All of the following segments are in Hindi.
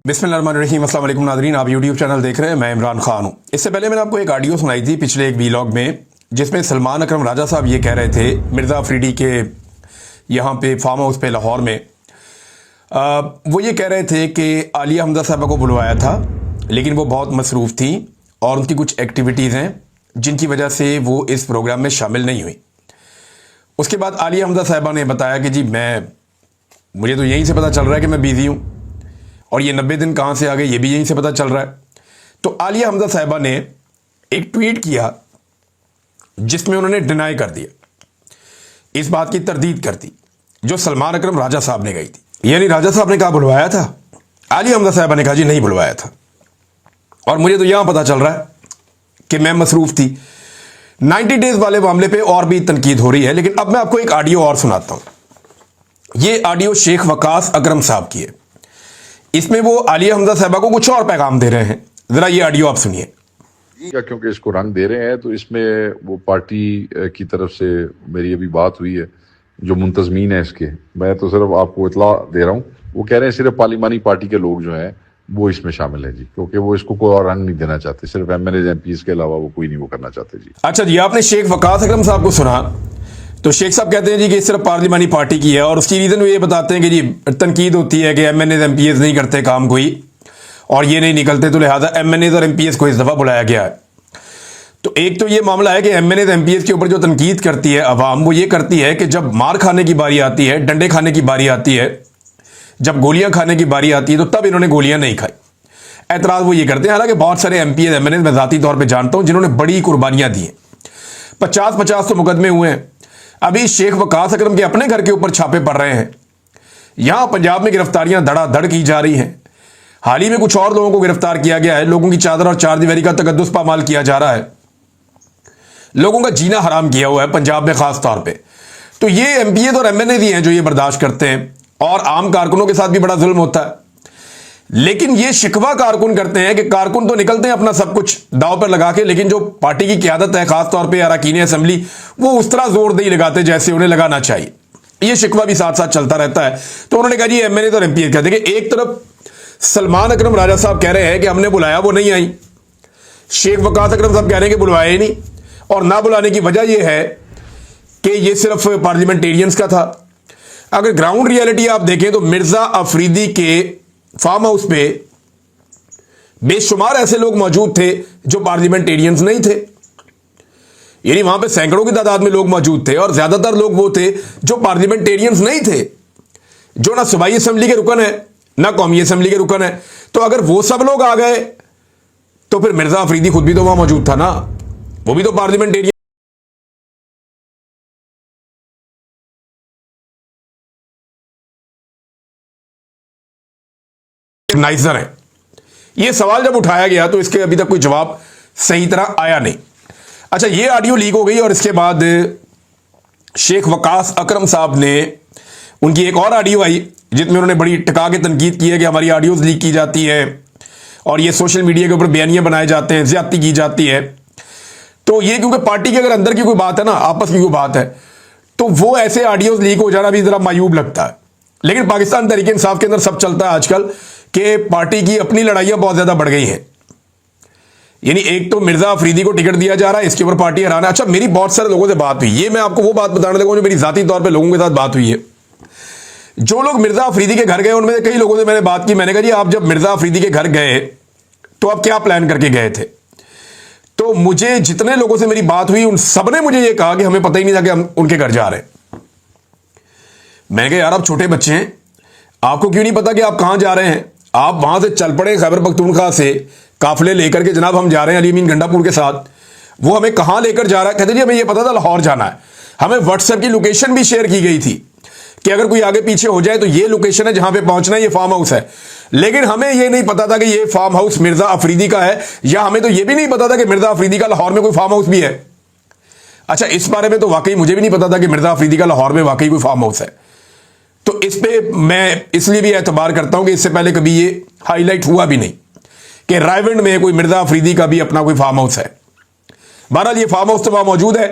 बिस्मिल्लाहिर्रहमानिर्रहीम, अस्सलाम वालेकुम नाज़रीन। आप यूट्यूब चैनल देख रहे हैं, मैं इमरान खान हूँ। इससे पहले मैंने आपको एक ऑडियो सुनाई थी पिछले एक वीलॉग में, जिसमें सलमान अकरम राजा साहब ये कह रहे थे मिर्ज़ा अफरीदी के यहाँ पे फार्म हाउस पे लाहौर में। वो ये कह रहे थे कि आलिया हमजा साहबा को बुलवाया था, लेकिन वो बहुत मसरूफ़ थी और उनकी कुछ एक्टिविटीज़ हैं जिनकी वजह से वो इस प्रोग्राम में शामिल नहीं हुई। उसके बाद आलिया हमजा साहबा ने बताया कि जी मुझे तो यहीं से पता चल रहा है कि मैं बिज़ी हूँ, और ये 90 दिन कहाँ से आ गए ये भी यहीं से पता चल रहा है। तो आलिया हमजा साहिबा ने एक ट्वीट किया जिसमें उन्होंने डिनाई कर दिया, इस बात की तरदीद कर दी जो सलमान अकरम राजा साहब ने कही थी। यानी राजा साहब ने कहा बुलवाया था, आलिया हमजा साहिबा ने कहा जी नहीं बुलवाया था, और मुझे तो यहां पता चल रहा है कि मैं मसरूफ थी। 90 डेज वाले मामले पे और भी तनकीद हो रही है, लेकिन अब मैं आपको एक ऑडियो और सुनाता हूं। ये ऑडियो शेख वकास अकरम साहब की है। इसमें वो आलिया हमजा साहिबा को कुछ और पैगाम दे रहे हैं। जरा ये ऑडियो आप सुनिए। क्योंकि इसको रंग दे रहे हैं, तो इसमें वो पार्टी की तरफ से मेरी अभी बात हुई है जो मुंतजमीन है इसके, मैं तो सिर्फ आपको इतला दे रहा हूँ। वो कह रहे हैं सिर्फ पार्लिमानी पार्टी के लोग जो हैं वो इसमें शामिल है जी, क्योंकि वो इसको कोई और रंग नहीं देना चाहते, सिर्फ MNAs MPs के अलावा वो कोई नहीं वो करना चाहते जी। अच्छा जी, आपने शेख वकास अकरम साहब को सुना, तो शेख साहब कहते हैं जी कि सिर्फ पार्लिमानी पार्टी की है, और उसकी रीज़न वो ये बताते हैं कि जी तनकीद होती है कि MNAs MPs नहीं करते काम कोई, और ये नहीं निकलते, तो लिहाजा MNAs और MPs को इस दफ़ा बुलाया गया है। तो एक तो ये मामला है कि MNAs MPs के ऊपर जो तनकीद करती है अवाम, वो ये करती है कि जब मार खाने की बारी आती है, डंडे खाने की बारी आती है, जब गोलियां खाने की बारी आती है, तो तब इन्होंने गोलियां नहीं खाई। एतराज़ वो ये करते हैं। हालांकि बहुत सारे MPs MNAs मैं ज़ाती तौर पर जानता हूँ जिन्होंने बड़ी कुर्बानियाँ दी हैं, 50-50 तो मुकदमे हुए हैं। अभी शेख वकास अकरम के अपने घर के ऊपर छापे पड़ रहे हैं। यहां पंजाब में गिरफ्तारियां धड़ाधड़ की जा रही हैं। हाल ही में कुछ और लोगों को गिरफ्तार किया गया है। लोगों की चादर और चारदीवारी का तकद्दुस पामाल किया जा रहा है। लोगों का जीना हराम किया हुआ है पंजाब में खास तौर पे। तो ये MPs और MNAs ही हैं जो ये बर्दाश्त करते हैं, और आम कारकुनों के साथ भी बड़ा जुल्म होता है। लेकिन ये शिकवा कारकुन करते हैं कि कारकुन तो निकलते हैं अपना सब कुछ दांव पर लगा के, लेकिन जो पार्टी की क़यादत है खासतौर पे अरकान असेंबली, वो उस तरह जोर नहीं लगाते जैसे उन्हें लगाना चाहिए। ये शिकवा भी साथ साथ चलता रहता है। तो उन्होंने कहा जी MNAs और MPs कहते हैं कि एक तरफ सलमान अकरम राजा साहब कह रहे हैं कि हमने बुलाया, वो नहीं आई। शेख वकास अकरम साहब कह रहे हैं कि बुलवाया ही नहीं, और ना बुलाने की वजह यह है कि ये सिर्फ पार्लियामेंटेरियंस का था। अगर ग्राउंड रियलिटी आप देखें तो मिर्जा अफरीदी के फार्म हाउस पे बेशुमार ऐसे लोग मौजूद थे जो पार्लियामेंटेरियंस नहीं थे। यानी वहां पे सैकड़ों की तादाद में लोग मौजूद थे, और ज्यादातर लोग वो थे जो पार्लियामेंटेरियंस नहीं थे, जो ना सूबाई असेंबली के रुकन है ना कौमी असेंबली के रुकन है। तो अगर वो सब लोग आ गए तो फिर मिर्जा अफरीदी खुद भी तो वहां मौजूद था ना, वो भी तो पार्लियामेंटेरियन नाइजर है। यह सवाल जब उठाया गया तो इसके अभी तक कोई जवाब सही तरह आया नहीं। अच्छा, ये ऑडियो लीक हो गई, और इसके बाद शेख वकास अकरम साहब ने उनकी एक और ऑडियो आई जिसमें उन्होंने बड़ी टिका के तनकीद की है कि हमारी ऑडियोज लीक की जाती है और ये सोशल मीडिया के ऊपर बयानियां बनाए जाते हैं, ज्यादती की जाती है। तो ये क्योंकि पार्टी के अगर अंदर की कोई बात है ना, आपस की कोई बात है, तो वो ऐसे ऑडियोज लीक हो जाना भी जरा मायूब लगता है। लेकिन पाकिस्तान तहरीक इंसाफ के अंदर सब चलता है आजकल कि पार्टी की अपनी लड़ाइयां बहुत ज्यादा बढ़ गई हैं। यानी एक तो मिर्जा अफरीदी को टिकट दिया जा रहा है, इसके ऊपर पार्टी हराना। अच्छा, मेरी बहुत सारे लोगों से बात हुई, ये मैं आपको वो बात बताने लगा जो मेरी जाती तौर पे लोगों के साथ बात हुई है। जो लोग मिर्जा अफरीदी के घर गए उनमें से कई लोगों से मैंने बात की। मैंने कहा जी आप जब मिर्जा अफरीदी के घर गए तो आप क्या प्लान करके गए थे? तो मुझे जितने लोगों से मेरी बात हुई उन सबने मुझे ये कहा कि हमें पता ही नहीं था कि हम उनके घर जा रहे हैं। मैंने कहा यार आप छोटे बच्चे हैं, आपको क्यों नहीं पता कि आप कहां जा रहे हैं? आप वहां से चल पड़े खैबर पख्तूनख्वा से काफिले लेकर के, जनाब हम जा रहे हैं अली अमीन गंडापुर के साथ। वो हमें कहां लेकर जा रहा है? कहते जी हमें ये पता था लाहौर जाना है। हमें व्हाट्सएप की लोकेशन भी शेयर की गई थी कि अगर कोई आगे पीछे हो जाए तो ये लोकेशन है जहां पे पहुंचना है, ये फार्म हाउस है। लेकिन हमें ये नहीं पता था कि ये फार्म हाउस मिर्जा अफरीदी का है, या हमें तो ये भी नहीं पता था कि मिर्जा अफरीदी का लाहौर में कोई फार्म हाउस भी है। अच्छा, इस बारे में तो वाकई मुझे भी नहीं पता था कि मिर्जा अफरीदी का लाहौर में वाकई कोई फार्म हाउस है। तो इस पे मैं इसलिए भी एतबार करता हूं कि इससे पहले कभी ये हाईलाइट हुआ भी नहीं कि रायविंड में कोई मिर्जा अफरीदी का भी अपना कोई फार्म हाउस है। बहरहाल ये फार्म हाउस तो वहां मौजूद है,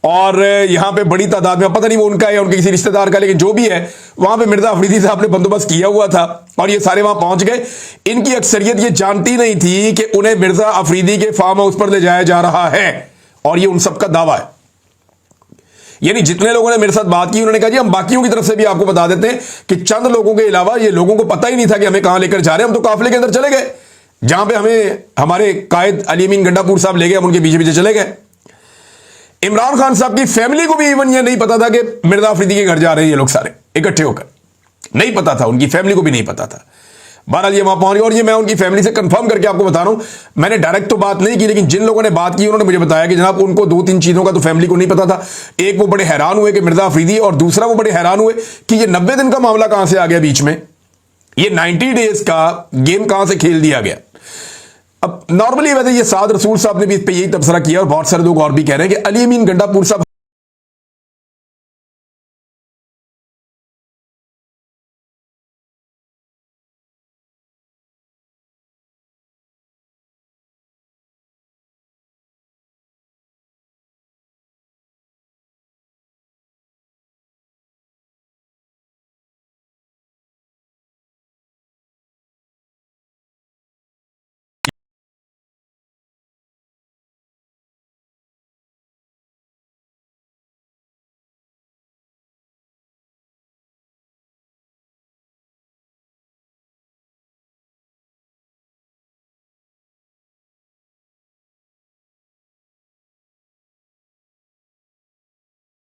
और यहां पे बड़ी तादाद में, पता नहीं वो उनका है या उनके किसी रिश्तेदार का, लेकिन जो भी है वहां पे मिर्जा अफरीदी साहब ने बंदोबस्त किया हुआ था और ये सारे वहां पहुंच गए। इनकी अक्सरियत ये जानती नहीं थी कि उन्हें मिर्जा अफरीदी के फार्म हाउस पर ले जाया जा रहा है, और ये उन सबका दावा है। यानी जितने लोगों ने मेरे साथ बात की उन्होंने कहा जी हम बाकियों की तरफ से भी आपको बता देते हैं कि चंद लोगों के अलावा ये लोगों को पता ही नहीं था कि हमें कहां लेकर जा रहे हैं। हम तो काफिले के अंदर चले गए, जहां पे हमें हमारे कायद अली अमीन गंडापुर साहब ले गए, हम उनके पीछे पीछे चले गए। इमरान खान साहब की फैमिली को भी इवन ये नहीं पता था कि मिर्जा अफरीदी के घर जा रहे हैं ये लोग सारे इकट्ठे होकर, नहीं पता था, उनकी फैमिली को भी नहीं पता था। बहरहाल ये वहां पहुंच गए और ये मैं उनकी फैमिली से कंफर्म करके आपको बता रहा हूं, मैंने डायरेक्ट तो बात नहीं की, लेकिन जिन लोगों ने बात की उन्होंने मुझे बताया कि जनाब उनको 2-3 चीजों का तो फैमिली को नहीं पता था। एक, वो बड़े हैरान हुए कि मिर्जा अफरीदी, और दूसरा वो बड़े हैरान हुए कि ये 90 दिन का मामला कहां से आ गया बीच में, ये 90 डेज का गेम कहां से खेल दिया गया। अब नॉर्मली वैसे ये साद रसूल साहब ने भी इस पर यही तबसरा किया और बहुत सारे लोग और भी कह रहे हैं कि अली अमीन गंडापुर साहब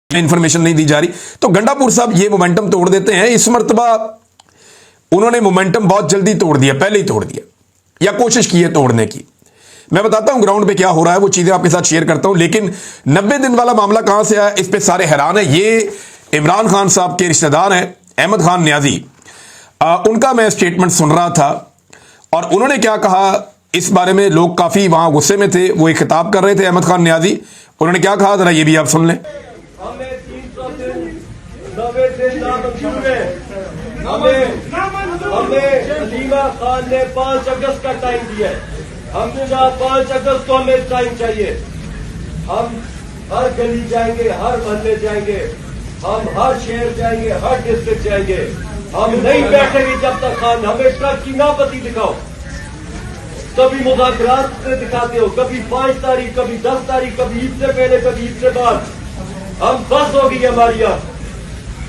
इंफॉर्मेशन नहीं दी जा रही, तो गंडापुर साहब ये मोमेंटम तोड़ देते हैं। इस मर्तबा उन्होंने मोमेंटम बहुत जल्दी तोड़ दिया, पहले ही तोड़ दिया या कोशिश की है तोड़ने की। मैं बताता हूं ग्राउंड पे क्या हो रहा है, वो चीजें आपके साथ शेयर करता हूं, लेकिन 90 दिन वाला मामला कहां से आया इस पे सारे हैरान है। ये इमरान खान साहब के रिश्तेदार हैं अहमद खान न्याजी, उनका मैं स्टेटमेंट सुन रहा था और उन्होंने क्या कहा इस बारे में लोग काफी वहां गुस्से में थे। वो एक खिताब कर रहे थे अहमद खान न्याजी, उन्होंने क्या कहा जरा ये भी आप सुन लें। हमें 300 दिन 90 दिन नामंजूर है। हमें सलीमा खान ने 5 अगस्त का टाइम दिया है। हमने कहा 5 अगस्त को हमें टाइम चाहिए। हम हर गली जाएंगे, हर मोहल्ले जाएंगे, हम हर शहर जाएंगे, हर डिस्ट्रिक्ट जाएंगे। हम नहीं बैठेंगे जब तक खान हमें ट्रक की नापति दिखाओ। कभी मुज़ाकरात से दिखाते हो, कभी 5 तारीख, कभी 10 तारीख, कभी ईद से पहले, कभी ईद से बाद। हम बस हो गई हमारी, अब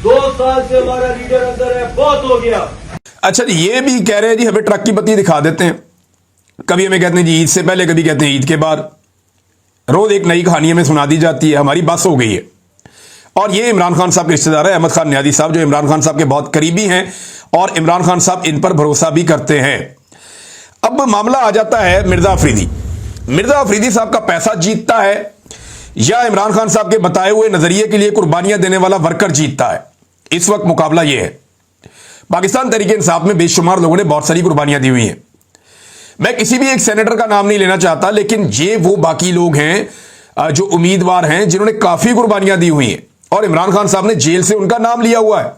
2 साल से हमारा लीडर अंदर है, बहुत हो गया। अच्छा जी, ये भी कह रहे हैं जी हमें ट्रक की बत्ती दिखा देते हैं, कभी हमें कहते हैं जी ईद से पहले, कभी कहते हैं ईद के बाद। रोज एक नई कहानी हमें सुना दी जाती है, हमारी बस हो गई है। और ये इमरान खान साहब के रिश्तेदार है अहमद खान न्याजी साहब, जो इमरान खान साहब के बहुत करीबी हैं और इमरान खान साहब इन पर भरोसा भी करते हैं। अब मामला आ जाता है मिर्जा अफरीदी। मिर्जा अफरीदी साहब का पैसा जीतता है या इमरान खान साहब के बताए हुए नजरिए के लिए कुर्बानियां देने वाला वर्कर जीतता है। इस वक्त मुकाबला यह है। पाकिस्तान तहरीक इंसाफ में बेशुमार लोगों ने बहुत सारी कुर्बानियां दी हुई हैं। मैं किसी भी एक सेनेटर का नाम नहीं लेना चाहता, लेकिन ये वो बाकी लोग हैं जो उम्मीदवार हैं जिन्होंने काफी कुर्बानियां दी हुई हैं और इमरान खान साहब ने जेल से उनका नाम लिया हुआ है।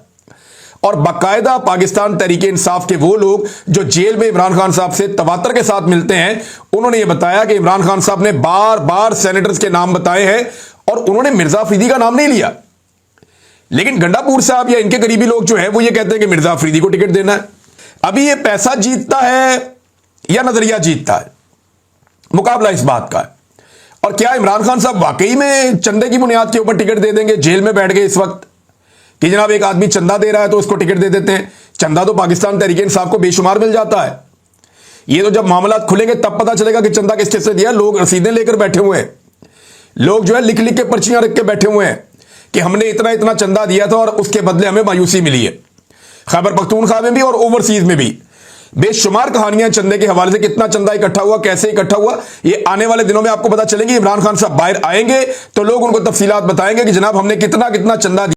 और बाकायदा पाकिस्तान तहरीक इंसाफ के वो लोग जो जेल में इमरान खान साहब से तवातर के साथ मिलते हैं, उन्होंने ये बताया कि इमरान खान साहब ने बार बार सेनेटर्स के नाम बताए हैं और उन्होंने मिर्जा अफरीदी का नाम नहीं लिया। लेकिन गंडापुर साहब या इनके करीबी लोग जो है वो ये कहते हैं कि मिर्जा अफरीदी को टिकट देना है। अभी ये पैसा जीतता है या नजरिया जीतता है, मुकाबला इस बात का है। और क्या इमरान खान साहब वाकई में चंदे की बुनियाद के ऊपर टिकट दे देंगे? जेल में बैठ गए इस वक्त कि जनाब एक आदमी चंदा दे रहा है तो उसको टिकट दे देते हैं। चंदा तो पाकिस्तान तहरीक इंसाफ को बेशुमार मिल जाता है। ये तो जब मामला खुलेंगे तब पता चलेगा कि चंदा किस किससे दिया। लोग रसीदें लेकर बैठे हुए हैं, लोग जो है लिख लिख के पर्चियां रख के बैठे हुए हैं कि हमने इतना इतना चंदा दिया था और उसके बदले हमें मायूसी मिली है। खैबर पख्तूनख्वा में भी और ओवरसीज में भी बेशुमार कहानियां चंदे के हवाले से, कितना चंदा इकट्ठा हुआ, कैसे इकट्ठा हुआ, ये आने वाले दिनों में आपको पता चलेगी। इमरान खान साहब बाहर आएंगे तो लोग उनको तफसीलात बताएंगे कि जनाब हमने कितना कितना चंदा दिया।